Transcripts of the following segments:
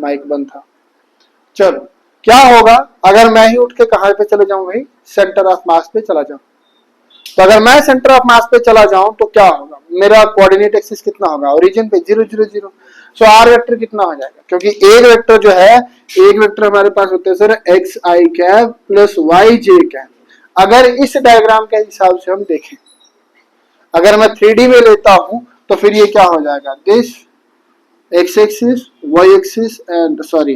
Mic बंद था। चलो क्या होगा अगर मैं ही उठ के कहां पे चले जाऊं भाई, सेंटर ऑफ मास पे चला जाऊं। तो अगर मैं सेंटर ऑफ मास पे चला जाऊं तो क्या होगा, मेरा कोऑर्डिनेट एक्सिस कितना होगा, ओरिजिन पे 0 0 0। सो आर वेक्टर कितना हो जाएगा, क्योंकि एक वेक्टर जो है, एक वेक्टर हमारे पास होते हैं सर एक्स आई कैप प्लस वाई जे कैप। अगर इस डायग्राम के हिसाब से हम देखें, अगर मैं 3D में लेता हूं तो फिर ये क्या हो जाएगा, this x axis y axis and sorry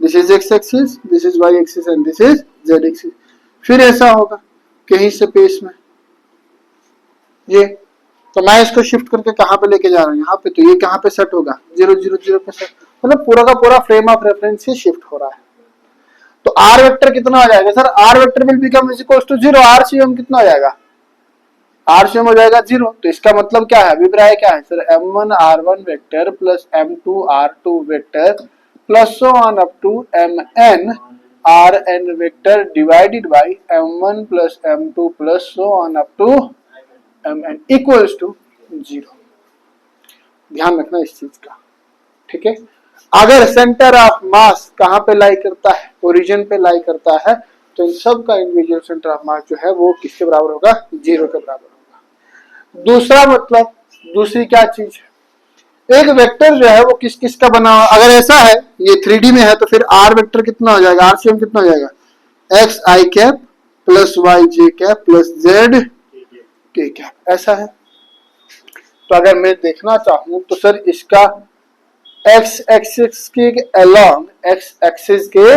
this is x axis, this is y axis and this is z axis। फिर ऐसा होगा कहीं से पेस में ये, तो मैं इसको शिफ्ट करके कहां पे लेके जा रहा हूं, यहाँ पे, तो ये कहां पे सेट होगा 0 0 0 पे सेट, मतलब पूरा का पूरा फ्रेम ऑफ रेफरेंस से शिफ्ट हो रहा है। तो आर वेक्टर कितना हो जाएगा सर, r vector will become is equal to 0, RCM कितना हो जाएगा, आरसीएम हो जाएगा 0। तो इसका मतलब क्या है, अभिप्राय क्या है सर, m1 r1 vector plus m2 r2 vector plus so on up to mn rn vector divided by m1 plus m2 plus so on up to mn equals to 0। ध्यान रखना इस चीज का, ठीक है। अगर सेंटर ऑफ मास कहां पे लाई करता है, ओरिजिन पे लाई करता है, तो इन सब का इंडिविजुअल सेंटर ऑफ मास जो है वो किसके बराबर होगा, 0 के बराबर होगा। दूसरा मतलब, दूसरी क्या चीज है, एक वेक्टर जो है वो किस किस का बना हुआ, अगर ऐसा है ये 3D में है तो फिर आर वेक्टर कितना हो जाएगा, आरसीएम कितना हो जाएगा, एक्स आई कैप प्लस वाई जे कैप प्लस जेड के कैप, ऐसा है। तो अगर मैं देखना चाहूं तो सर इसका एक्स एक्सिस के अलोंग, एक्स एक्सिस के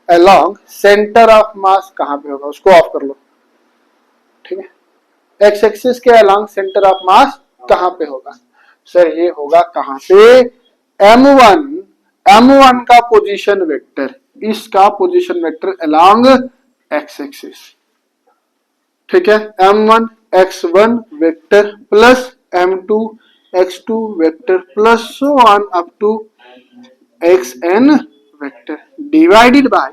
अलोंग सेंटर ऑफ मास कहां पे होगा, उसको ऑफ कर लो, ठीक है। एक्स एक्सिस के अलोंग सेंटर ऑफ मास कहां पे होगा सर, ये होगा कहां पे, m1, m1 का पोजीशन वेक्टर, इसका position vector along X axis, ठीक है। m1 x1 vector plus m2 x2 vector plus so on up to xn vector divided by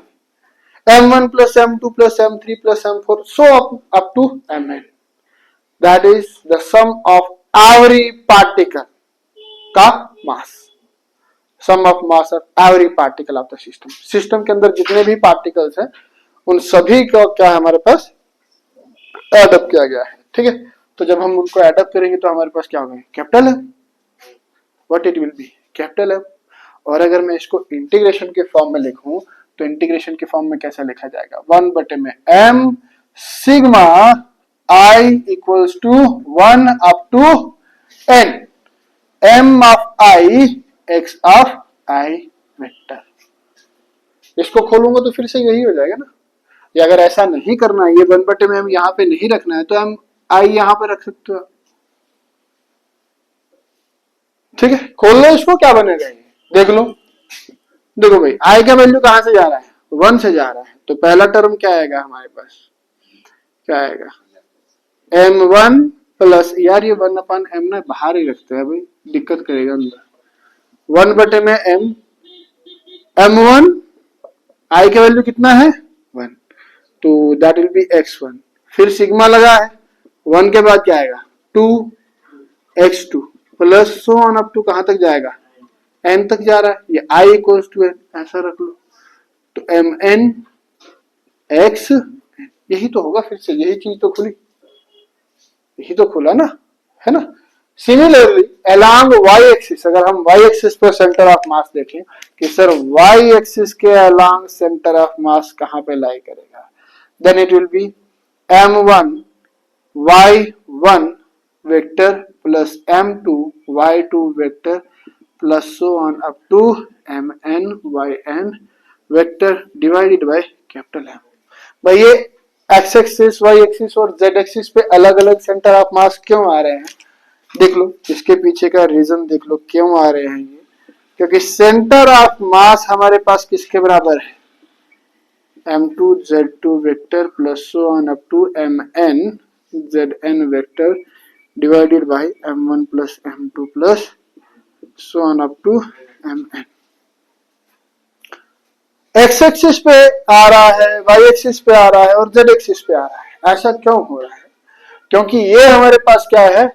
m1 plus m2 plus m3 plus m4 so up to mn। That is the sum of every particle का mass, sum of mass of every particle of the system. System के अंदर जितने भी particles हैं उन सभी का क्या है हमारे पास एडअप किया गया है, ठीक है। तो जब हम उनको एडअप करेंगे तो हमारे पास क्या होगा, कैपिटल है, what it will B, capital है। और अगर मैं इसको इंटीग्रेशन के फॉर्म में लिखूं तो इंटीग्रेशन के फॉर्म में कैसे लिखा जाएगा, 1 में m sigma i equals to 1 up to n m of i x of i vector. इसको खोलूंगा तो फिर से यही हो जाएगा ना। या अगर ऐसा नहीं करना है, ये 1 में हम यहाँ पे नहीं रखना है, तो हम आई यहाँ पे रख सकते हो, ठीक है। खोल लो इसको, क्या बनेगा ये देख लो। देखो भाई आई का वैल्यू कहां से जा रहा है, 1 से जा रहा है, तो पहला टर्म क्या आएगा हमारे पास, क्या आएगा m1 प्लस, यार ये 1/m ना बाहर ही रखते हैं भाई, दिक्कत करेगा अंदर। 1 में m1 आई का वैल्यू कितना है 1, तो दैट विल बी x1, फिर सिग्मा लगा है, 1 के बाद क्या आएगा 2x2 plus so on up to कहां तक जाएगा, n तक जा रहा है, ये i इक्वल्स टू n, ऐसा रख लो। तो mn x, यही तो होगा, फिर से यही चीज तो खुली, यही तो खुला ना, है ना। सिमिलरली अलोंग y एक्सिस, अगर हम y एक्सिस पर सेंटर ऑफ मास देखें कि सर y एक्सिस के अलोंग सेंटर ऑफ मास कहां पे लाई करेगा, then it will be m1 y1 vector plus m2 y2 vector plus so on up to mn yn vector divided by capital M। भाई ये x axis y axis और z axis पे अलग अलग centre of मास क्यों आ रहे हैं, देख लो, इसके पीछे का रीजन देख लो क्यों आ रहे हैं ये, क्योंकि सेंटर ऑफ मास हमारे पास किसके बराबर है, m2 z2 vector plus so on up to mn zn vector divided by m1 plus m2 plus so on up to mn। x axis पे आ रहा है, y एक्सिस पे आ रहा है और z एक्सिस पे आ रहा है, ऐसा क्यों हो रहा है, क्योंकि ये हमारे पास क्या है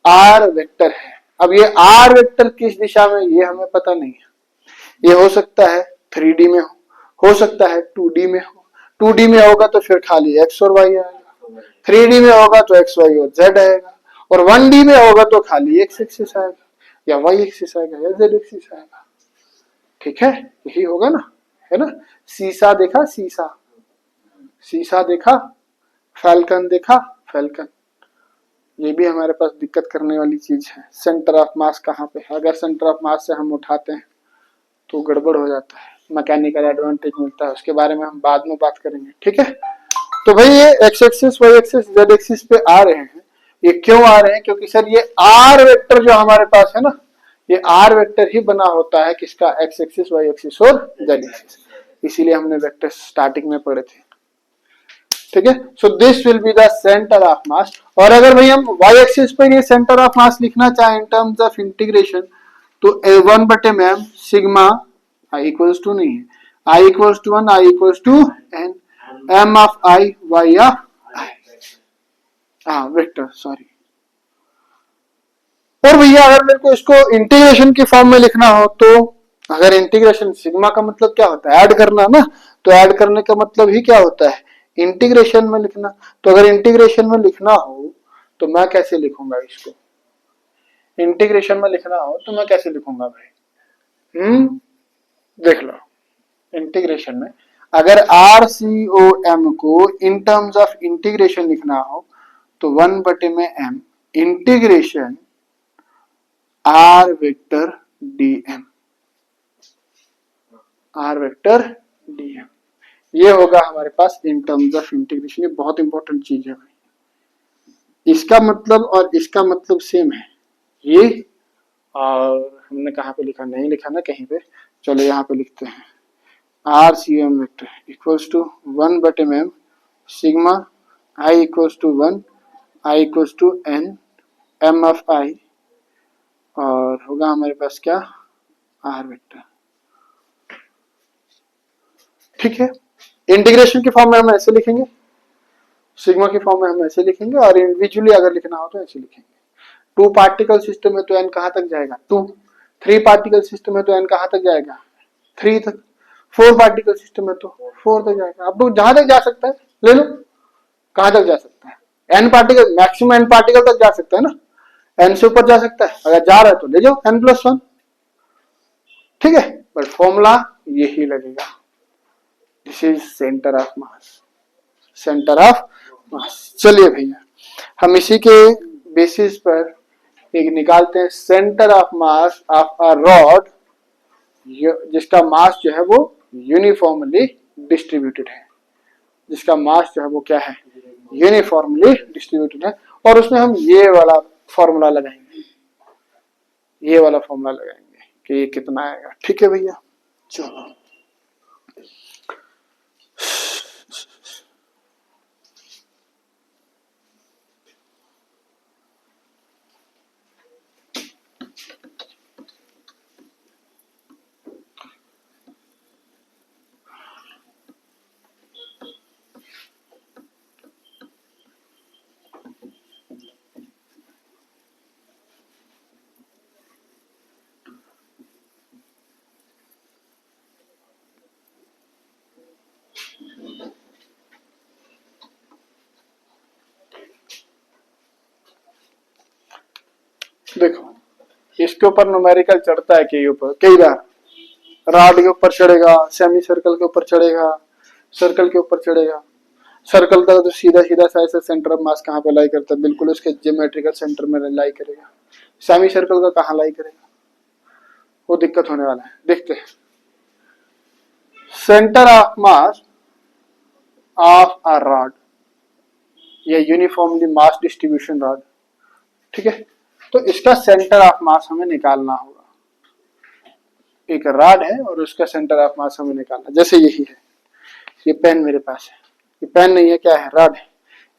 r वेक्टर है। अब ये r वेक्टर किस दिशा में, ये हमें पता नहीं है, ये हो सकता है 3D में हो सकता है 2D में हो। 2D में होगा तो फिर खाली x और y आएगा, 3D में होगा तो x y और z आएगा, और 1D में होगा तो खाली x एक्सिस आएगा या y एक्सिस आएगा या z एक्सिस आएगा। ठीक है, यही होगा ना, है ना। सीसा देखा, सीसा, सीसा देखा, फैल्कन देखा, फैल्कन। ये भी हमारे पास दिक्कत करने वाली चीज है। सेंटर ऑफ मास कहाँ पे है, अगर सेंटर ऑफ मास से हम उठाते हैं तो गड़बड़ हो जाता है, मैकेनिकल एडवांटेज मिलता है, उसके बारे में हम बाद में बात करेंगे। ठीक है, तो भाई ये x axis y axis z axis पे आ रहे हैं, ये क्यों आ रहे हैं, क्योंकि सर ये आर वेक्टर जो हमारे पास है ना, ये आर वेक्टर ही बना होता है किसका, एक्स एक्सिस वाई एक्सिस और जेड एक्सिस, इसीलिए हमने वेक्टर स्टार्टिंग में पढ़े थे। ठीक है, so this will be the centre of मास। और अगर भाई हम वाई एक्सिस पर ये सेंटर ऑफ मास लिखना चाहें इन टर्म्स ऑफ इंटीग्रेशन, तो A1 बटे M sigma I equals to नहीं है, I equals to 1, I equals to N, M of I Y of I, हाँ वेक्टर सॉरी। और भैया अगर मेरे को इसको इंटीग्रेशन की फॉर्म में लिखना हो, तो अगर इंटीग्रेशन, सिग्मा का मतलब क्या होता है, ऐड करना ना, तो ऐड करने का मतलब ही क्या होता है, इंटीग्रेशन में लिखना। तो अगर इंटीग्रेशन में लिखना हो तो मैं कैसे लिखूंगा इसको, इंटीग्रेशन में लिखना हो तो मैं कैसे लिखूंगा भाई, देख लो। इंटीग्रेशन में अगर आर सी ओ एम को इन टर्म्स ऑफ इंटीग्रेशन लिखना हो तो 1 बटे में m integration r vector d m, r vector d m, ये होगा हमारे पास इन टर्म्स ऑफ इंटीग्रेशन। ये बहुत इंपॉर्टेंट चीज है भाई, इसका मतलब और इसका मतलब सेम है ये, और हमने कहाँ पे लिखा, नहीं लिखा ना कहीं पे, चलो यहाँ पे लिखते हैं, R C M vector equals to 1 बटे में sigma I equals to 1, I equals to N M of I, और होगा हमारे पास क्या, आर वेक्टर। ठीक है, इंटीग्रेशन की फॉर्म में हम ऐसे लिखेंगे, सिग्मा की फॉर्म में हम ऐसे लिखेंगे, और इंडिविजुअली अगर लिखना हो तो ऐसे लिखेंगे। 2 पार्टिकल सिस्टम है तो एन कहाँ तक जाएगा, 2। 3 पार्टिकल सिस्टम है तो एन कहाँ तक जाएगा, 3 तक। 4 पार्टिकल सिस्टम है तो 4 तक जाएगा। अब तो जहां तक जा सकता है ले लो, कहां तक जा सकता है, n particle, maximum n particle तक जा सकता है ना, एन से ऊपर जा सकता है, अगर जा रहा है तो ले जाओ n+1। ठीक है, बट फॉर्मूला यही लगेगा, this is centre of mass, centre of मास। चलिए भैया हम इसी के बेसिस पर एक निकालते हैं, centre of mass of a rod जिसका मास जो है वो यूनिफॉर्मली डिस्ट्रीब्यूटेड है, जिसका मास जो है वो क्या है, यूनिफॉर्मली डिस्ट्रीब्यूटेड है। और उसमें हम ये वाला फॉर्मूला लगाएंगे, ये वाला फॉर्मूला लगाएंगे कि ये कितना आएगा। ठीक है भैया, चलो देखो, इसके ऊपर न्यूमेरिकल चढ़ता है के ऊपर कई बार, रॉड के ऊपर चढ़ेगा, सेमी सर्कल के ऊपर चढ़ेगा, सर्कल के ऊपर चढ़ेगा। सर्कल का तो सीधा सीधा सा ऐसे सेंटर ऑफ मास कहाँ पे लाई करता है, बिल्कुल उसके ज्योमेट्रिकल सेंटर में लाई करेगा। सेमी सर्कल का कहाँ लाई करेगा, वो दिक्कत होने वाला है। देखते हैं, centre of mass of a rod, ये यूनिफॉर्मली मास डिस्ट्रीब्यूशन रॉड। ठीक है, तो इसका सेंटर ऑफ मास हमें निकालना होगा। एक रॉड है और उसका सेंटर ऑफ मास हमें निकालना, जैसे यही है, ये पेन मेरे पास है, ये पेन नहीं है, क्या है, रॉड है।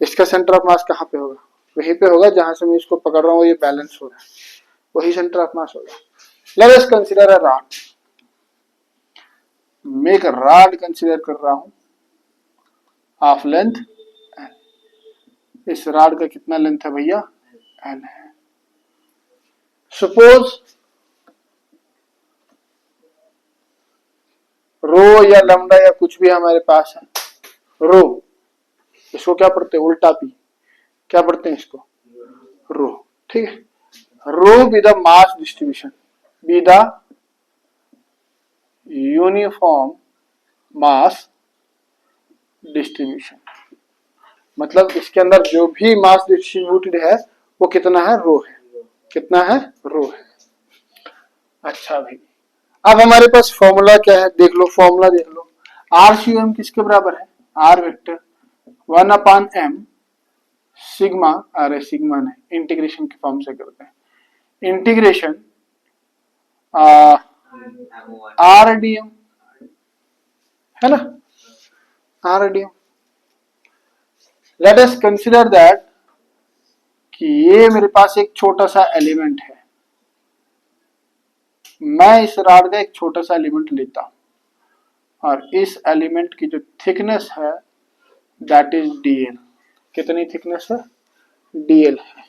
इसका सेंटर ऑफ मास कहाँ पे होगा, वहीं पे होगा जहां से मैं इसको पकड़ रहा हूँ, ये बैलेंस हो रहा है, वही सेंटर ऑफ मास होगा। Let us consider a rod, मैं एक रॉड कंसीडर कर रहा हूं ऑफ लेंथ एल। इस रॉड का कितना लेंथ है भैया, एल है। सपोज रो या लैम्डा या कुछ भी हमारे पास है, रो, इसको क्या पढ़ते हैं, उल्टा पी, क्या पढ़ते हैं इसको, रो, ठीक है। Rho be the mass distribution, be the uniform mass distribution, मतलब इसके अंदर जो भी मास डिस्ट्रीब्यूटेड है वो कितना है, रो है, कितना है, रो है। अच्छा भाई, अब हमारे पास फॉर्मूला क्या है, देख लो, फॉर्मूला देख लो, RCM किसके बराबर है, आर वेक्टर 1/m सिग्मा, अरे सिग्मा नहीं, इंटीग्रेशन के फॉर्म से करते हैं, इंटीग्रेशन RDM है ना, RDM। Let us consider that कि ये मेरे पास एक छोटा सा एलिमेंट है, मैं इस रॉड का एक छोटा सा एलिमेंट लेता हूं और इस एलिमेंट की जो थिकनेस है दैट इज DL, कितनी थिकनेस है, DL है,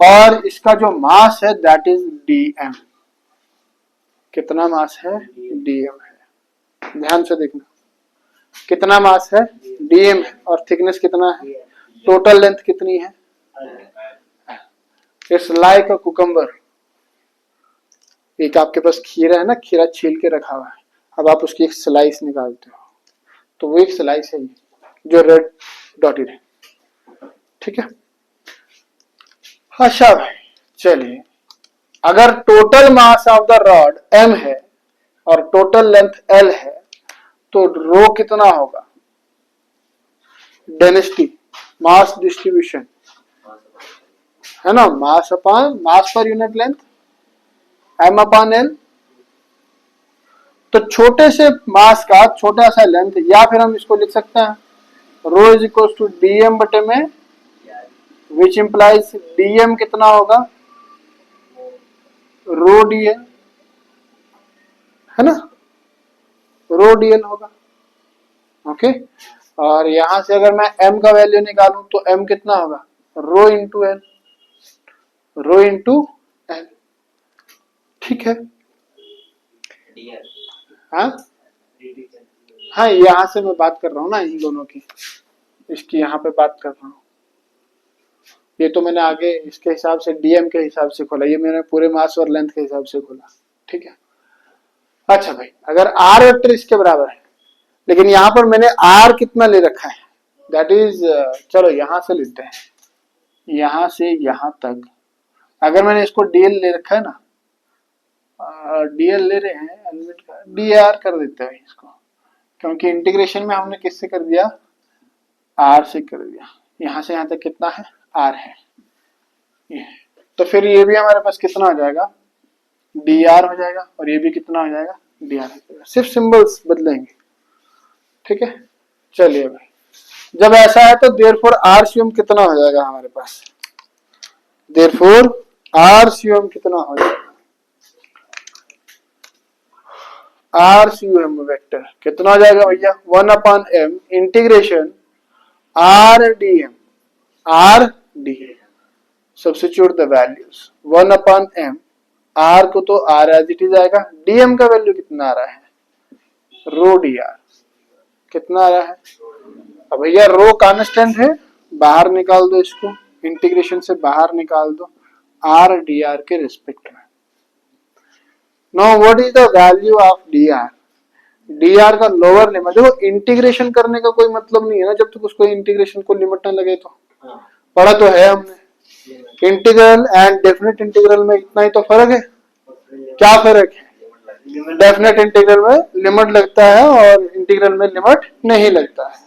और इसका जो मास है दैट इज DM, कितना मास है, DM है, ध्यान से देखना, कितना मास है, DM है, और थिकनेस कितना है, टोटल लेंथ कितनी है, इट्स लाइक अ कुकम्बर, एक आपके पास खीरा है ना, खीरा छील के रखा हुआ है, अब आप उसकी एक स्लाइस निकालते हो, तो वो एक स्लाइस है जो रेड डॉटेड है, ठीक है। अच्छा भाई, चलिए, अगर total mass of the rod M है और टोटल लेंथ L है तो रो कितना होगा, डेंसिटी, मास डिस्ट्रीब्यूशन है ना, mass upon mass per unit length, M/L। तो छोटे से मास का छोटा सा लेंथ, या फिर हम इसको लिख सकते हैं रो इज इक्वल टू DM बटे में, विच इंप्लाइज DM कितना होगा, रो DL है ना, रो DL होगा, ओके। और यहां से अगर मैं M का वैल्यू निकालूं तो M कितना होगा, rho into L, rho into L, ठीक है। हाँ हाँ, यहां से मैं बात कर रहा हूँ ना इन दोनों की, इसकी यहाँ पे बात कर रहा हूँ, ये तो मैंने आगे इसके हिसाब से DM के हिसाब से खोला, ये मैंने पूरे मास और लेंथ के हिसाब से खोला, ठीक है। अच्छा भाई, अगर R वेक्टर इसके बराबर है, लेकिन यहाँ पर मैंने R कितना ले रखा है, दैट इज, चलो यहां से लेते हैं, यहां से यहां तक अगर मैंने इसको DL ले रखा है ना, DL ले रहे हैं एलिमेंट का, DR कर देते हैं इसको, क्योंकि इंटीग्रेशन में हमने किससे कर दिया, R से कर दिया, यहां से यहां तक कितना है, R है ये, तो फिर ये भी हमारे पास कितना हो जाएगा, DR हो जाएगा, और ये भी कितना हो जाएगा, DR हो जाएगा, सिर्फ सिंबल्स बदलेंगे, ठीक है। चलिए भाई, जब ऐसा है तो देयरफॉर RCM कितना हो जाएगा हमारे पास, देयरफॉर RCM कितना हो जाएगा, RCM वेक्टर कितना हो जाएगा भैया, 1/m integration RDM, RDM, substitute the values, 1/m, R को तो R एज इट इज आएगा, DM का वैल्यू कितना आ रहा है, रो DR कितना आ रहा है, अब भैया रो कांस्टेंट है, बाहर निकाल दो इसको, इंटीग्रेशन से बाहर निकाल दो, RDR के रिस्पेक्ट में। Now what is the value of DR, DR का लोअर लिमिट, देखो इंटीग्रेशन करने का कोई मतलब नहीं है ना जब तक उसको इंटीग्रेशन को लिमिट ना लगे, तो पढ़ा तो है हमने, इंटीग्रल एंड डेफिनेट इंटीग्रल में इतना ही तो फर्क है, क्या फर्क है, डेफिनेट इंटीग्रल में लिमिट लगता है और इंटीग्रल में लिमिट नहीं लगता है,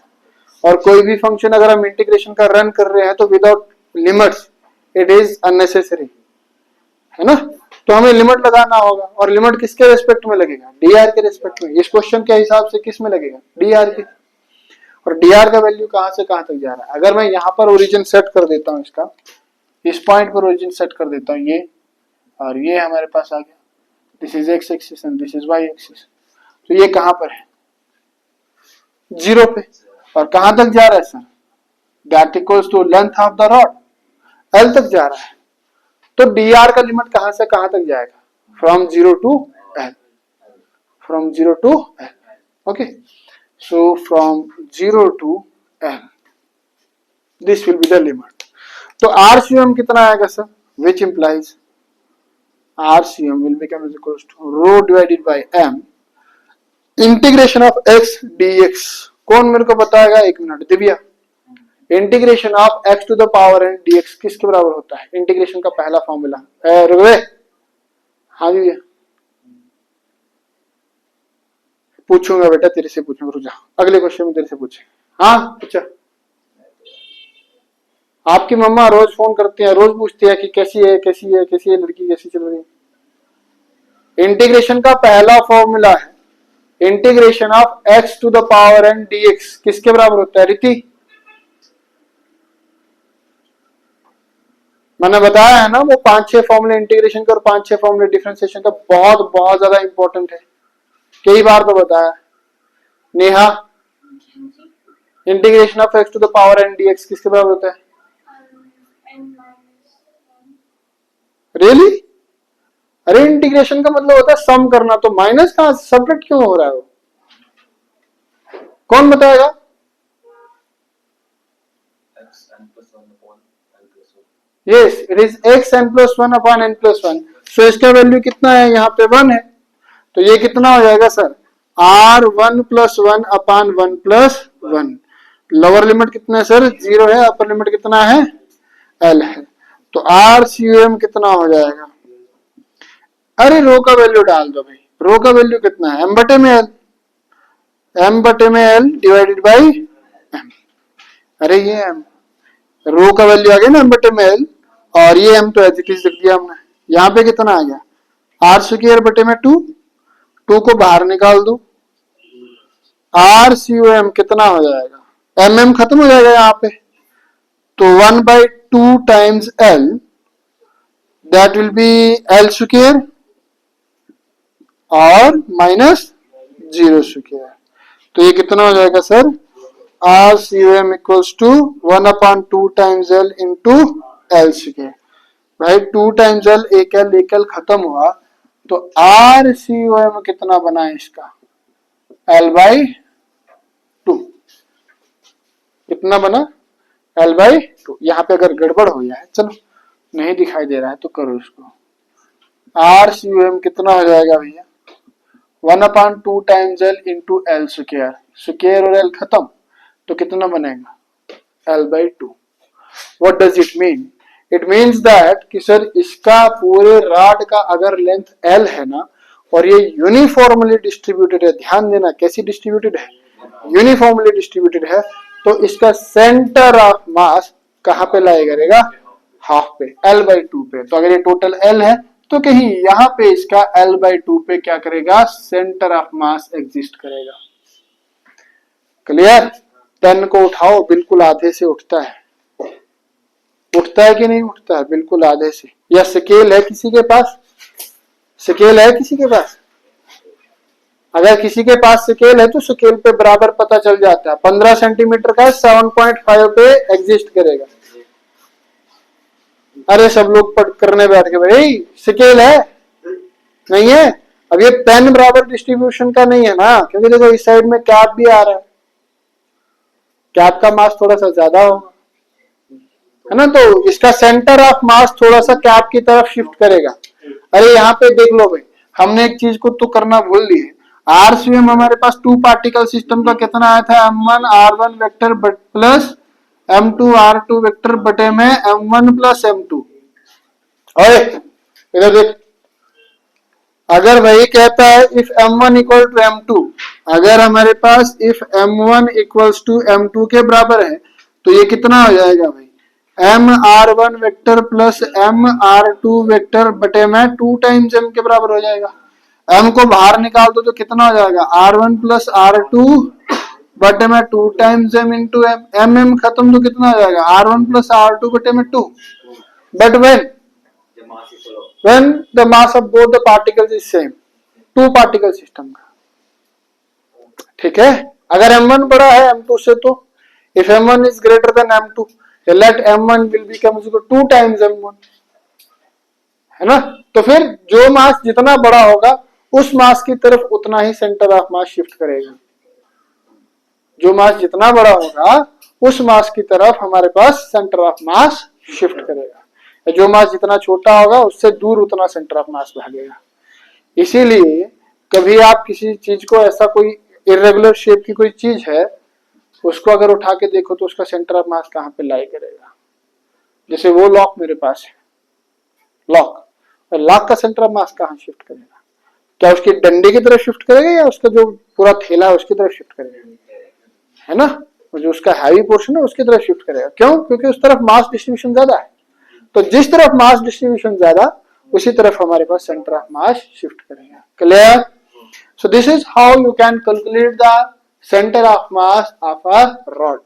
और कोई भी फंक्शन अगर हम इंटीग्रेशन का रन कर रहे हैं तो without limits it is unnecessary, है ना, तो हमें लिमिट लगाना होगा, और लिमिट किसके रेस्पेक्ट में लगेगा, DR के रेस्पेक्ट में, इस क्वेश्चन के हिसाब से किस में लगेगा, DR के, और DR का वैल्यू कहां से कहां तक जा रहा है, अगर मैं यहाँ पर ओरिजिन सेट कर देता हूँ इसका, इस पॉइंट पर ओरिजिन सेट कर देता हूँ ये, और ये हमारे पास आ गया, this is X axis and this is Y axis, तो ये कहां पर है, 0 पे, और कहां तक जा रहा है sir, that equals to length of the rod, L तक जा रहा है, तो DR का लिमिट कहां से कहां तक जाएगा, from 0 to L, from 0 to L, Okay, so from 0 to L, this will be the limit. तो RCM कितना आएगा sir, which implies RCM will become is equals to rho divided by M integration of x dx. कौन मेरे को बताएगा, एक minute Divya. Integration of x to the power n dx किसके बराबर होता है, इंटीग्रेशन का पहला फॉर्मूला. रुकवे, हाँ जी पूछूंगा बेटा, तेरे से पूछूंगा, रुक जा, अगले क्वेश्चन में तेरे से पूछे. हाँ पूछा. आपकी मम्मा रोज फोन करती है, रोज पूछती है कि कैसी है कैसी है कैसी है लड़की, कैसी चल रही है. इंटीग्रेशन का पहला फॉर्मूला है integration of x to the power n dx किसके बराबर होता है रीति. मैंने बताया है ना वो 5-6 फॉर्मूले इंटीग्रेशन का और 5-6 फॉर्मूले डिफरेंशिएशन का, बहुत बहुत ज्यादा इंपॉर्टेंट है, कई बार तो बताया. Neha, integration of x to the power n dx किसके बराबर होता है. रियली? अरे इंटीग्रेशन का मतलब होता है सम करना, तो माइनस कहां सब्ट्रैक्ट क्यों हो रहा है वो, कौन बताएगा. Yes, it is xn plus 1 upon n plus 1. सो इसका वैल्यू कितना है, यहाँ पे 1 है, तो ये कितना हो जाएगा sir, r1 plus 1 upon 1 plus 1. Lower limit कितना है सर, 0 है, अपर लिमिट कितना है, l है. तो RCM कितना हो जाएगा. अरे रो का वैल्यू डाल दो भाई, रो का वैल्यू कितना है, m बटे में l, m बटे में l डिवाइडेड बाई m. अरे ये m, रो का वैल्यू आ गया ना m बटे में l, और ये m तो एज इट इज लिख दिया हमने. यहाँ पे कितना आ गया, r स्क्वायर बटे में 2, 2 को बाहर निकाल दो, RCM कितना हो जाएगा, mm खत्म हो जाएगा यहाँ पे, तो 1/2 times l, that will be l square और माइनस 0 स्क्वायर. तो ये कितना हो जाएगा sir, RCM equals to 1/2 times l into l square. भाई 2 टाइम्स l, एक l खत्म हुआ, तो RCM कितना बना है इसका, l/2. कितना बना, l/2. यहाँ पे अगर गड़बड़ हो जाए, चलो नहीं दिखाई दे रहा है तो करो इसको. RCM कितना हो जाएगा भैया, 1/2 times l into l square, square और l खत्म, तो कितना बनेगा, l/2. What does it mean, it means that कि सर इसका पूरे रॉड का अगर लेंथ l है ना, और ये यूनिफॉर्मली डिस्ट्रीब्यूटेड है, ध्यान देना कैसी डिस्ट्रीब्यूटेड है, यूनिफॉर्मली डिस्ट्रीब्यूटेड है, तो इसका सेंटर ऑफ मास कहां पे लाई करेगा, हाफ पे, l/2 पे. तो अगर ये टोटल l है तो कहीं यहां पे इसका l/2 पे क्या करेगा, सेंटर ऑफ मास एग्जिस्ट करेगा. क्लियर. 10 को उठाओ, बिल्कुल आधे से उठता है, उठता है कि नहीं उठता है, बिल्कुल आधे से. या स्केल है किसी के पास, स्केल है किसी के पास, अगर किसी के पास स्केल है तो स्केल पे बराबर पता चल जाता है. 15 सेंटीमीटर का 7.5 पे एग्जिस्ट करेगा. अरे सब लोग पढ़ करने बैठ के, भाई स्केल है नहीं है. अब ये पेन बराबर डिस्ट्रीब्यूशन का नहीं है ना, क्योंकि देखो इस साइड में कैप भी आ रहा है, कैप का मास थोड़ा सा ज्यादा होगा, है ना, तो इसका सेंटर ऑफ मास थोड़ा सा कैप की तरफ शिफ्ट करेगा. अरे यहाँ पे देख लो भाई, हमने एक चीज को तो करना भूल दिए. RCM हमारे पास 2 पार्टिकल सिस्टम का कितना आया था, m1 r1 vector plus m2 r2 vector बटे में m1 प्लस m2. और इधर देख, अगर वही कहता है if m1 equal to m2, अगर हमारे पास if m1 equals to m2 के बराबर है, तो ये कितना हो जाएगा भाई, m r1 vector plus m r2 vector बटे में 2 टाइम्स m के बराबर हो जाएगा. m को बाहर निकाल दो तो कितना हो जाएगा, r1 प्लस r2 बटे में 2 times m into m. m खत्म तो कितना हो जाएगा, r1 प्लस r2 बटे में 2. But when the mass of both the particles is same, 2 particle system का. ठीक है, अगर m1 बड़ा है m2 से, तो if m1 is greater than m2, let m1 will become 2 times m1, है ना. तो फिर जो मास जितना बड़ा होगा उस मास की तरफ उतना ही सेंटर ऑफ मास शिफ्ट करेगा. जो मास जितना बड़ा होगा उस मास की तरफ हमारे पास सेंटर ऑफ मास शिफ्ट करेगा। जो मास जितना छोटा होगा उससे दूर उतना सेंटर ऑफ मास भागेगा। इसीलिए कभी आप किसी चीज को, ऐसा कोई इरेगुलर शेप की कोई चीज है, उसको अगर उठा के देखो तो उसका सेंटर ऑफ मास कहाँ पे लाई करेगा। जैसे वो लॉक मेरे पास है, लॉक, और लॉक का सेंटर ऑफ मास कहाँ शिफ्ट करेगा? क्या उसकी डंडे की तरफ शिफ्ट करेगा या उसका जो पूरा थैला है उसकी तरफ शिफ्ट करेगा? है ना, जो उसका हैवी पोर्शन है उसकी तरफ शिफ्ट करेगा। क्यों? क्योंकि उस तरफ मास डिस्ट्रीब्यूशन ज्यादा है। तो जिस तरफ मास डिस्ट्रीब्यूशन ज्यादा उसी तरफ हमारे पास सेंटर ऑफ मास शिफ्ट करेगा। Clear? So this is how you can calculate the centre of mass of a rod.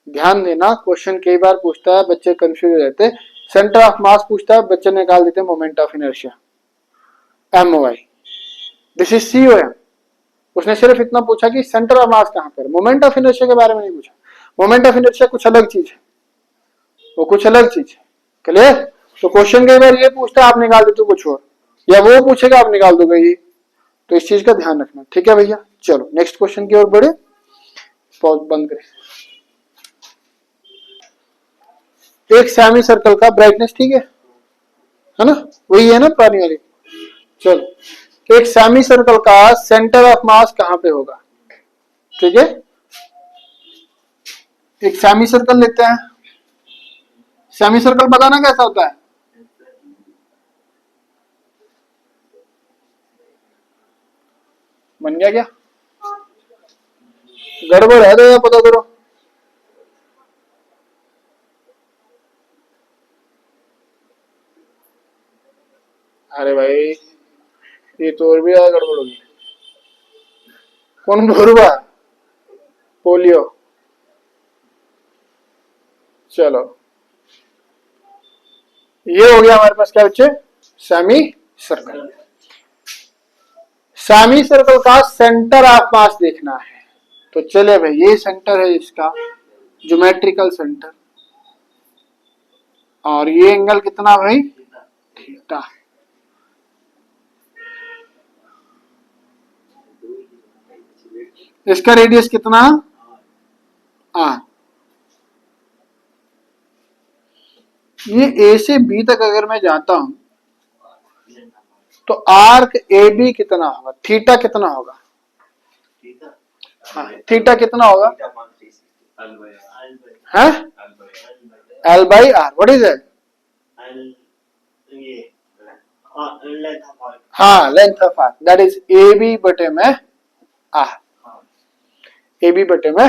ध्यान देना, क्वेश्चन कई बार पूछता है, बच्चे कंफ्यूज हो जाते हैं। सेंटर ऑफ मास पूछता है, बच्चे निकाल देते हैं moment of inertia, MOI। This is COM। उसने सिर्फ इतना पूछा कि सेंटर ऑफ मास कहां पर, मोमेंट ऑफ इनर्शिया के बारे में नहीं पूछा। मोमेंट ऑफ इनर्शिया कुछ अलग चीज है, वो कुछ अलग चीज है। क्लियर? तो क्वेश्चन कई बार ये पूछता है, आप निकाल देते हो कुछ और, या वो पूछेगा आप निकाल दोगे ये। तो इस चीज का ध्यान रखना, ठीक है भैया। चलो नेक्स्ट क्वेश्चन की ओर बढ़े। पॉज बंद करें। एक सेमी सर्कल का ब्राइटनेस, ठीक है ना, वही है ना पुरानी वाली। चलो, एक सेमी सर्कल का सेंटर ऑफ मास कहां पे होगा? ठीक है, एक सेमी सर्कल लेते हैं। सेमी सर्कल बताना कैसा होता है? बन गया क्या? गड़बड़ है तो पता करो। अरे भाई, ये तो और भी ज्यादा गड़बड़ होगी। कौन भरुआ? पोलियो। चलो, ये हो गया हमारे पास क्या बच्चे? Semi circle. सेमी सर्कल का सेंटर ऑफ मास देखना है। तो चले भाई, ये सेंटर है इसका, ज्योमेट्रिकल सेंटर, और ये एंगल कितना भाई? थीटा। इसका रेडियस कितना? R। ये A से B तक अगर मैं जाता हूं तो आर्क AB कितना होगा? थीटा कितना होगा? हाँ, थीटा कितना होगा? है L/R। What is it? हाँ, length of arc, that is AB बटे में R। AB बटे में।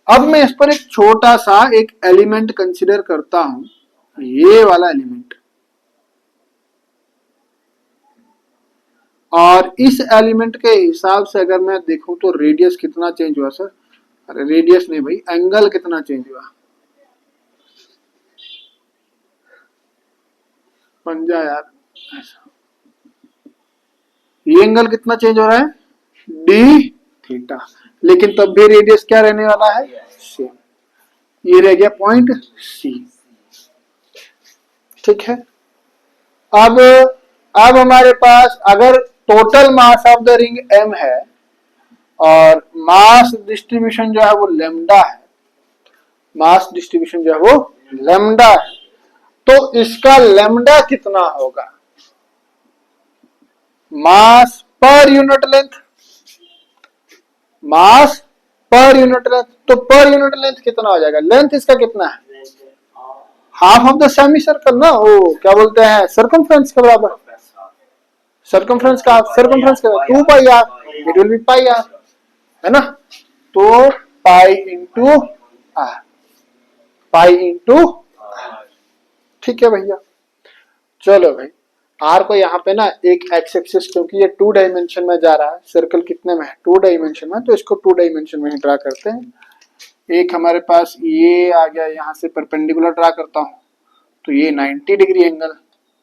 अब मैं इस पर एक छोटा सा एक एलिमेंट कंसीडर करता हूं, ये वाला एलिमेंट, और इस एलिमेंट के हिसाब से अगर मैं देखूं तो रेडियस कितना चेंज हुआ सर? अरे रेडियस नहीं भाई, एंगल कितना चेंज हुआ? पंजा यार, ये एंगल कितना चेंज हो रहा है? D theta. लेकिन तब भी रेडियस क्या रहने वाला है? सेम। ये रह गया पॉइंट C। ठीक है। अब हमारे पास अगर total mass of the ring M है और मास डिस्ट्रीब्यूशन जो है वो लेमडा है, मास डिस्ट्रीब्यूशन जो है वो लेमडा है, तो इसका लेमडा कितना होगा? मास पर यूनिट लेंथ, मास पर यूनिट लेंथ। तो पर यूनिट लेंथ कितना हो जाएगा? लेंथ इसका कितना है? Half of the semi circle ना, वो क्या बोलते हैं, सर्कमफ्रेंस के बराबर। सर्कमफ्रेंस का सर्कमफ्रेंस का 2 pi R, it will be pi R, है ना। तो pi into are, pi into R. ठीक है भैया। चलो भाई, आर को यहाँ पे ना एक एक्स एक्सिस, क्योंकि ये 2 डायमेंशन में जा रहा है, सर्कल कितने में है? 2 डायमेंशन में, तो इसको 2 डायमेंशन में ही ड्रा करते हैं। एक हमारे पास ये आ गया, यहाँ से परपेंडिकुलर ड्रा करता हूँ तो ये 90 डिग्री एंगल,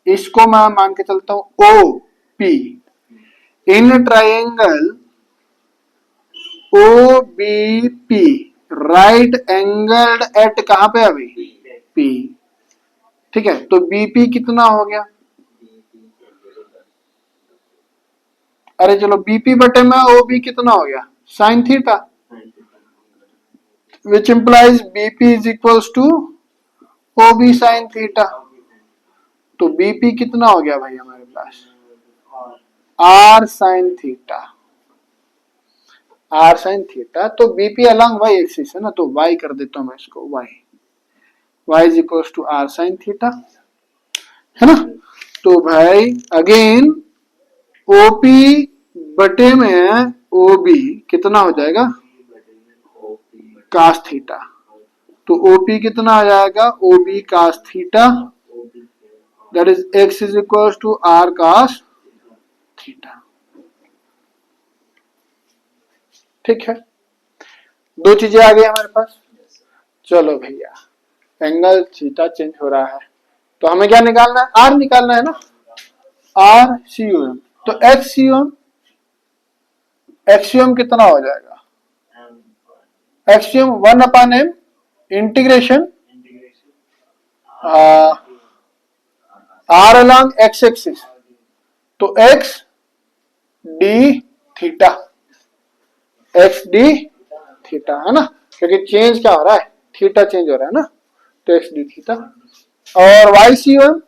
इसको मैं मान के चलता हूँ OP। In triangle OBP right angled at कहां पे अभी? P। ठीक है, तो BP कितना हो गया? अरे चलो, BP बटे में OB कितना हो गया? Sine theta. Which implies BP is equals to OB sine theta. तो बीपी कितना हो गया भाई हमारे पास R sine theta, R sine theta. तो बीपी अलॉन्ग वाई एक्सिस है ना, तो वाई कर देता हूं मैं इसको, Y, Y is equals to R sine theta, है ना। तो भाई अगेन ओपी बटे में ओबी कितना हो जाएगा कास थीटा। तो ओपी कितना आ जाएगा OB cos theta, that is X is equal to R cos theta. ठीक है, दो चीजें आ गई हमारे पास। चलो भैया एंगल थीटा चेंज हो रहा है, तो हमें क्या निकालना है आर निकालना है ना, आर सी यू एम। तो H C U M, axiom कितना हो जाएगा axiom 1/m integration R along X axis, तो X D theta, X D theta, है ना, क्योंकि चेंज क्या हो रहा है थीटा चेंज हो रहा है ना, तो एक्स डी थीटा। और वाई सी एम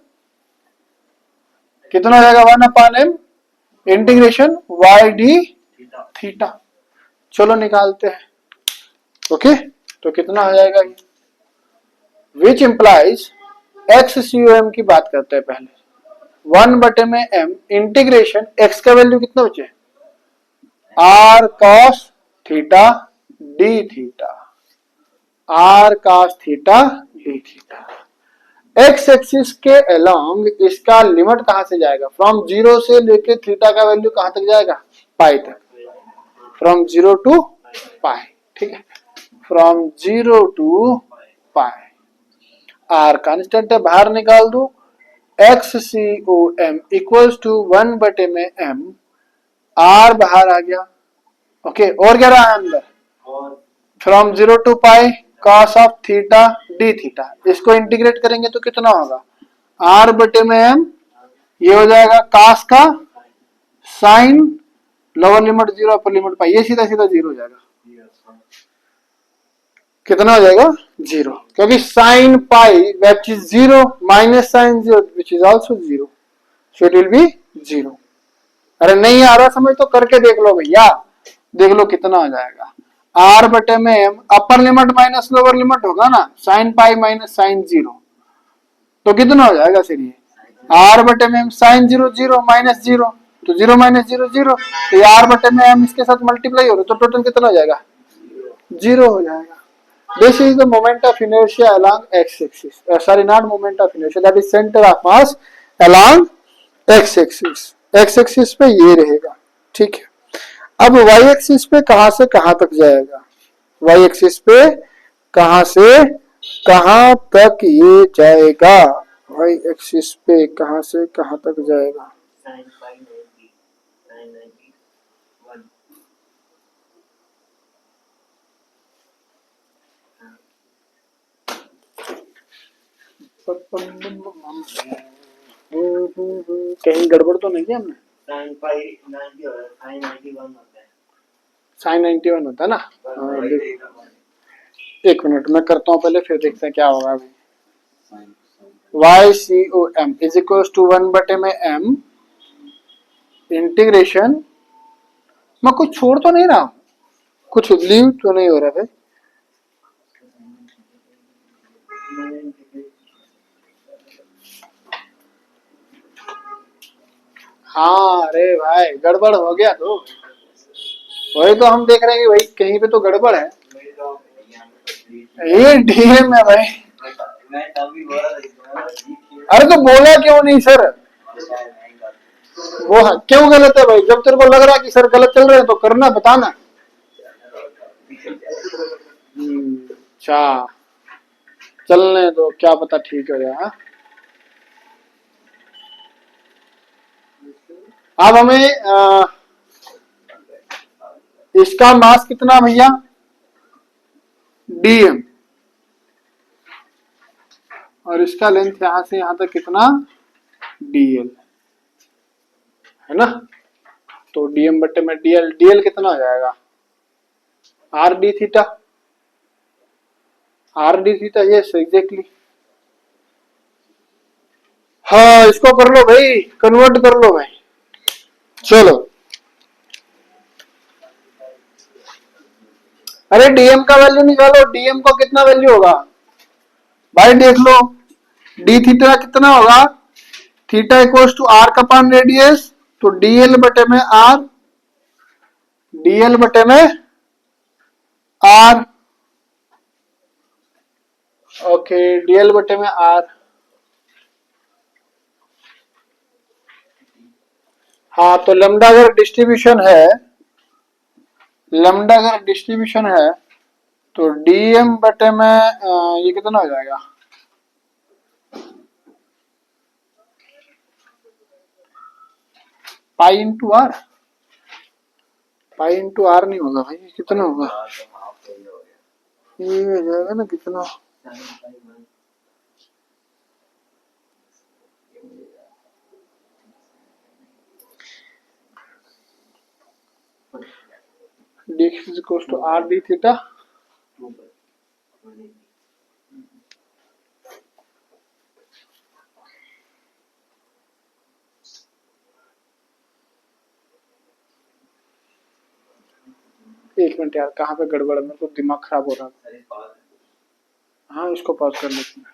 कितना हो जाएगा 1/m integration Y D theta. चलो निकालते हैं। ओके, तो कितना हो जाएगा which implies x c m की बात करते हैं पहले, 1/m इंटीग्रेशन एक्स का वैल्यू कितना बचे r cos theta D theta, r cos theta D theta. X axis के अलोंग इसका लिमिट कहां से जाएगा, फ्रॉम जीरो से लेके थीटा का वैल्यू कहां तक जाएगा पाई तक, फ्रॉम जीरो टू पाई। ठीक है, from zero to pi. R constant है, बाहर निकाल दो, x c o m equals to 1/m, r बाहर आ गया। ओके, और क्या रहा है अंदर, from zero to pi cos of theta D theta. इसको इंटीग्रेट करेंगे तो कितना होगा r/m, ये हो जाएगा कॉस का sine, lower limit zero upper limit pi, ये सीधा सीधा जीरो हो जाएगा। कितना हो जाएगा जीरो, क्योंकि sine pi which is zero minus sine zero which is also zero, so it will B zero. अरे नहीं आ रहा समझ तो करके देख लो भैया, देख लो कितना हो जाएगा r/m, upper limit minus lower limit होगा ना, sine pi minus sine zero, तो कितना हो जाएगा फिर ये r/m sine zero zero minus zero, तो जीरो माइनस जीरो जीरो, तो ये r/m इसके साथ मल्टीप्लाई हो रहा है, तो टोटल कितना हो जाएगा जीरो हो जाएगा। This is the moment of inertia along x-axis. Sorry, not moment of inertia. That is center of mass along x-axis. x-axis पे ये रहेगा, ठीक है। अब y-axis पे कहां से कहां तक जाएगा, y-axis पे कहां से कहां तक ये जाएगा, y-axis पे कहां से कहां तक जाएगा, कहीं गड़बड़ तो नहीं है हमने, साइन 91 होता है ना। एक मिनट मैं करता हूँ पहले, फिर देखते हैं क्या होगा अभी। Y c o m is equal to 1/m integration, मैं कुछ छोड़ तो नहीं रहा, कुछ लीव तो नहीं हो रहा है। हाँ अरे भाई गड़बड़ हो गया, तो वही तो हम देख रहे हैं कि भाई कहीं पे तो गड़बड़ है। ये डीएम है भाई, अरे तो बोला क्यों नहीं सर, वो क्यों गलत है भाई, जब तेरे को लग रहा है कि सर गलत चल रहे हैं तो करना, बताना। अच्छा चलने दो, क्या पता ठीक हो जाए। अब हमें इसका मास कितना भैया डीएम, और इसका लेंथ यहां से यहां तक कितना डीएल, है ना। तो डीएम/डीएल, डीएल कितना हो जाएगा are d theta, are d theta, yes exactly. हाँ इसको कर लो भाई, कन्वर्ट कर लो भाई। चलो अरे डीएम का वैल्यू निकालो, डीएम को कितना वैल्यू होगा भाई, देख लो। डी थीटा कितना होगा, थीटा इक्वल्स टू आर का पान रेडियस, तो डीएल बटे में आर, डीएल बटे में आर, ओके डीएल बटे में आर। हाँ तो लैम्डा अगर डिस्ट्रीब्यूशन है, लैम्डा अगर डिस्ट्रीब्यूशन है तो डीएम बटे में ये कितना हो जाएगा, pi into are, pi into r नहीं होगा भाई, कितना होगा, ये हो जाएगा ना कितना, d is equal to r d theta, एक मिनट यार कहाँ पे गड़बड़ है, मेरे को दिमाग खराब हो रहा है। हाँ इसको पॉज कर लेते हैं,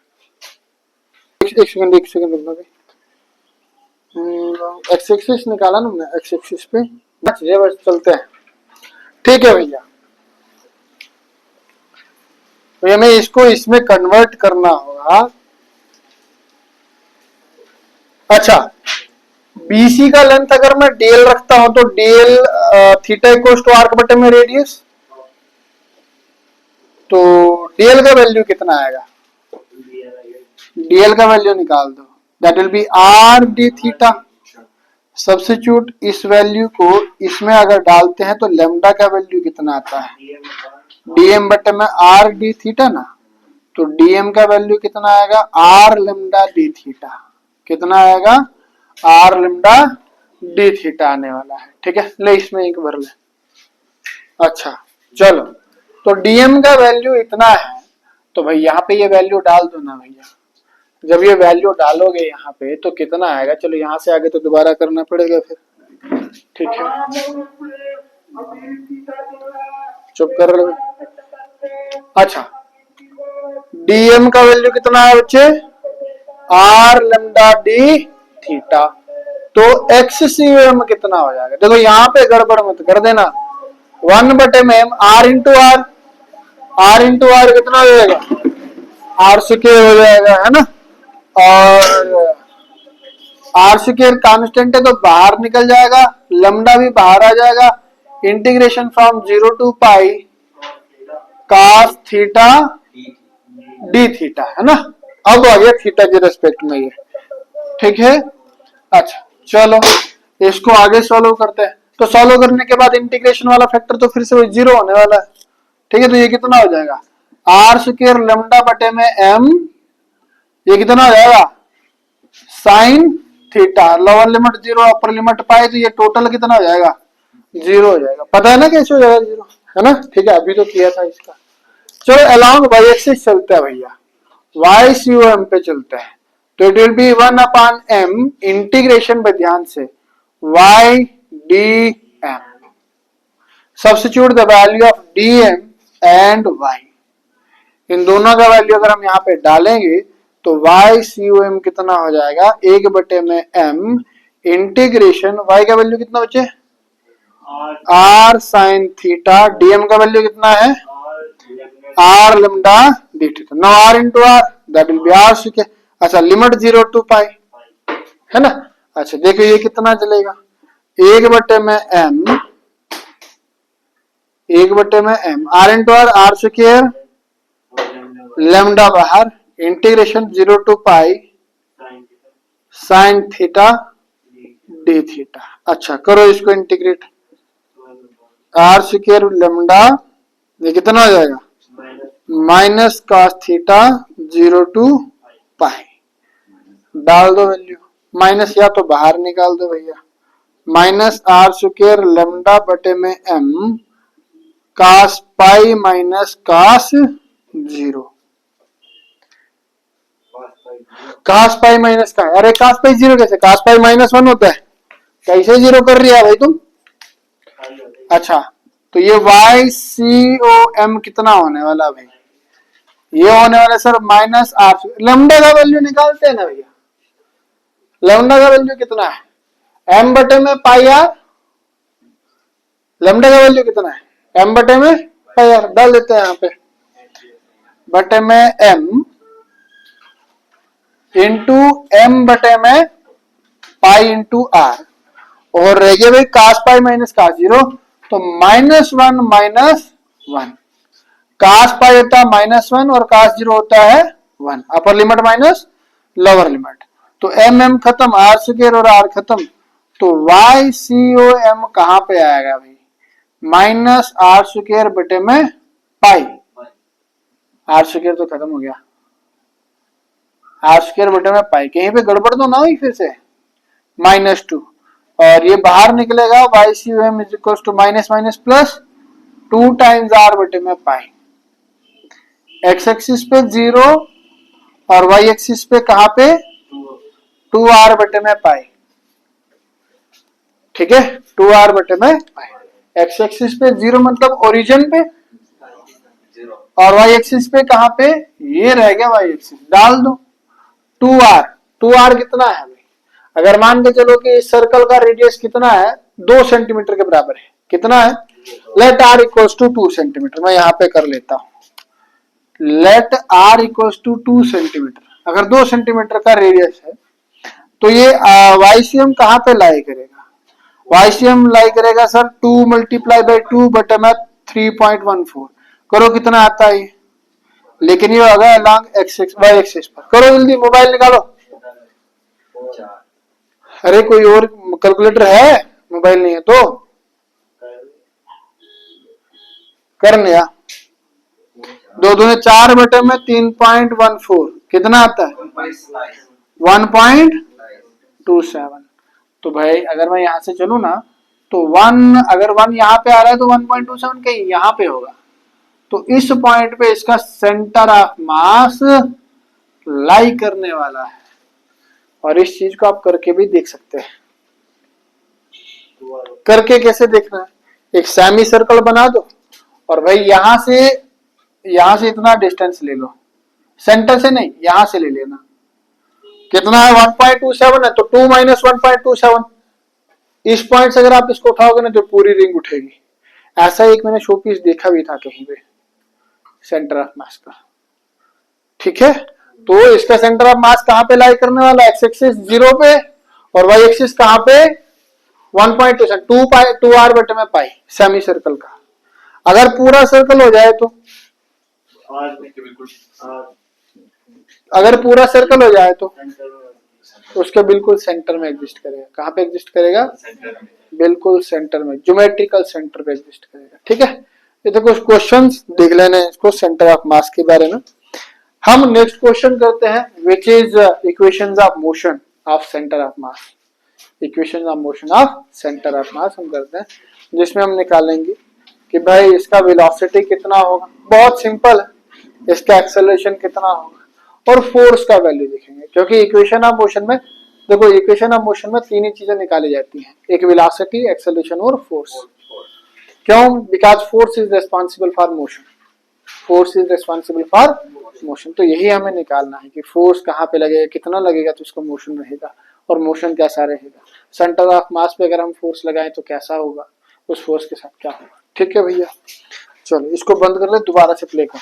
एक सेकंड रुकना भाई। एक्स एक्सिस निकाला ना हमने, एक्स एक्सिस पे बस चलते हैं, ठीक है भैया। तो हमें इसको इसमें कन्वर्ट करना होगा। अच्छा बीसी का लेंथ अगर मैं डीएल रखता हूं तो dl theta equals to arc बटे में रेडियस, तो डीएल का वैल्यू कितना आएगा, डीएल का वैल्यू निकाल दो, that will be are d theta. Substitute इस वैल्यू को इसमें अगर डालते हैं तो लेम्डा का वैल्यू कितना आता है, डीएम बटे में आर डी थीटा ना, तो डीएम का वैल्यू कितना आएगा, आर लेम्डा डी थीटा, कितना आएगा, आर लेम्डा डी थीटा आने वाला है। ठीक है ले इसमें एक भर ले। अच्छा चलो तो डीएम का वैल्यू इतना है, तो भाई यहाँ पे ये वैल्यू डाल दो ना भैया। जब ये वैल्यू डालोगे यहाँ पे तो कितना आएगा, चलो यहाँ से आगे तो दोबारा करना पड़ेगा फिर, ठीक है चुप कर लो। अच्छा डीएम का वैल्यू कितना है बच्चे, आर लेम्डा डी थीटा, तो एक्ससीएम कितना हो जाएगा, देखो यहाँ पे गड़बड़ मत कर देना, 1 बटे में M R into are, r into r कितना हो जाएगा, आर स्क्वायर हो जाएगा है ना, और आर स्क्वायर कांस्टेंट है तो बाहर निकल जाएगा, लैम्डा भी बाहर आ जाएगा, integration from 0 to pi cos theta D theta है ना, अब आ गया थीटा के रेस्पेक्ट में ये, ठीक है। अच्छा चलो इसको आगे सॉल्व करते हैं, तो सॉल्व करने के बाद इंटीग्रेशन वाला फैक्टर तो फिर से वही 0 होने वाला है, ठीक है। तो ये कितना हो जाएगा, आर स्क्वायर लेम्डा बटे में एम, ये कितना हो जाएगा sine theta, lower limit 0 upper limit पाए, तो ये टोटल कितना हो जाएगा 0 हो जाएगा, पता है ना कैसे हो जाएगा 0 है ना, ठीक है अभी तो किया था इसका। चलो अलोंग वाई एक्सिस चलते हैं भैया, वाई सी ओ एम पे चलते हैं, तो it will be 1 upon M integration पे ध्यान से Y D M, substitute the value of D M and Y, इन दोनों का वैल्यू अगर हम यहाँ पे डालेंगे तो वाई सी ओ एम कितना हो जाएगा, 1 बटे में एम इंटीग्रेशन, वाई का वैल्यू कितना बचे आर साइन थीटा, डीएम का वैल्यू कितना है r lambda d theta, now r into r that will be r square. अच्छा लिमिट 0 टू पाई है ना। अच्छा देखो ये कितना चलेगा, 1 बटे में एम, 1 बटे में M R into are, R square lambda बाहर, integration 0 to pi sine theta D theta. अच्छा करो इसको इंटीग्रेट, आर स्क्वायर लेम्डा ये कितना हो जाएगा माइनस कॉस थीटा 0 टू पाई, डाल दो वैल्यू, माइनस या तो बाहर निकाल दो भैया, माइनस आर स्क्वायर लेम्डा बटे में एम कास पाई माइनस कास 0, कास पाई माइनस का, अरे कास पाई जीरो कैसे, कास पाई -1 होता है, कैसे जीरो कर रही है भाई तुम। अच्छा तो ये YCOM कितना होने वाला भाई, ये होने वाला सर -r। लैम्डा का वैल्यू निकालते हैं ना भैया, लैम्डा का वैल्यू कितना है, m बटे में पाई आर, लैम्डा का वैल्यू कितना है, m बटे में पाई आर, डाल देते हैं यहाँ पे, बटे में m इंटू m बटे में पाई इंटू आर, और रह गया भाई कास पाई माइनस कास जीरो, तो -1 कास पाई होता है -1 और कास जीरो होता है 1, upper limit minus lower limit, तो m खत्म, r स्क्वायर और r खत्म, तो YCOM कहां पे आएगा भाई, -r स्क्वायर बटे में पाई, r स्क्वायर तो खत्म हो गया, r स्क्वायर बटे में पाई, कहीं पे गड़बड़ तो ना हुई फिर से, -2, और ये बाहर निकलेगा YCOM is equal to minus minus plus 2 times r बटे में पाई, x एक्सिस पे 0 और y एक्सिस पे कहां पे 2r बटे में पाई, ठीक है 2r बटे में पाई, x एक्सिस पे 0 मतलब ओरिजिन पे, और y एक्सिस पे कहां पे, ये रह गया y एक्सिस, डाल दो 2r कितना है भाई, अगर मान के चलो कि इस सर्कल का रेडियस कितना है 2 सेंटीमीटर के बराबर है, कितना है, let r equals to 2 centimetre, मैं यहां पे कर लेता हूं, let r equals to 2 centimetre, अगर 2 सेंटीमीटर का रेडियस है तो ये YCM कहां पे लाई करेगा, YCM लाई करेगा सर 2 मल्टीप्लाई बाई 2 बटे में 3.14, करो कितना आता है, लेकिन ये होगा अलॉन्ग y एक्सिस पर, करो जल्दी मोबाइल निकालो, अरे कोई और कैलकुलेटर है, मोबाइल नहीं है तो कर लिया, 2 दूने 4 बटे में 3.14 कितना आता है 1.27, तो भाई अगर मैं यहां से चलूं ना तो 1, अगर 1 यहाँ पे आ रहा है तो 1.27 कहीं यहाँ पे होगा, तो इस पॉइंट पे इसका सेंटर ऑफ मास लाई करने वाला है, और इस चीज को आप करके भी देख सकते हैं, करके कैसे देखना है, एक सेमी सर्कल बना दो और भाई यहां से इतना डिस्टेंस ले लो, सेंटर से नहीं यहां से ले लेना, कितना है 1.27 है, तो 2 माइनस 1.27, इस पॉइंट से अगर आप इसको उठाओगे ना तो पूरी रिंग उठेगी, ऐसा एक मैंने शो पीस देखा भी था कहीं पे सेंटर ऑफ मास का, ठीक है, तो इसका सेंटर ऑफ मास कहां पे लाई करने वाला, एक्स एक्सिस 0 पे और वाई एक्सिस कहां पे 1.27, 2r बटे में पाई, सेमी सर्कल का, अगर पूरा सर्कल हो जाए तो, अगर पूरा सर्कल हो जाए तो उसके बिल्कुल सेंटर में एग्जिस्ट करेगा, कहां पे एग्जिस्ट करेगा, बिल्कुल सेंटर में, ज्योमेट्रिकल सेंटर पे एग्जिस्ट करेगा, ठीक है, ये तो कुछ क्वेश्चंस देख लेने इसको सेंटर ऑफ मास के बारे में। हम नेक्स्ट क्वेश्चन करते हैं which is equations of motion of centre of mass, equation of motion of centre of मास हम करते हैं, जिसमें हम निकालेंगे कि भाई इसका वेलोसिटी कितना होगा, बहुत सिंपल है, इसका एक्सेलरेशन कितना होगा और फोर्स का वैल्यू देखेंगे, क्योंकि इक्वेशन ऑफ मोशन में देखो, इक्वेशन ऑफ मोशन में 3 ही चीजें निकाली जाती हैं, एक वेलोसिटी, एक्सेलरेशन और फोर्स, क्यों, because force is responsible for motion, force is responsible for motion, तो यही हमें निकालना है कि फोर्स कहाँ पे लगेगा, कितना लगेगा तो इसको मोशन रहेगा, और मोशन कैसा रहेगा, सेंटर ऑफ मास पे अगर हम फोर्स लगाएं तो कैसा होगा, उस फोर्स के साथ क्या होगा, ठीक है भैया, चलो इसको बंद कर ले, दोबारा से प्ले कर।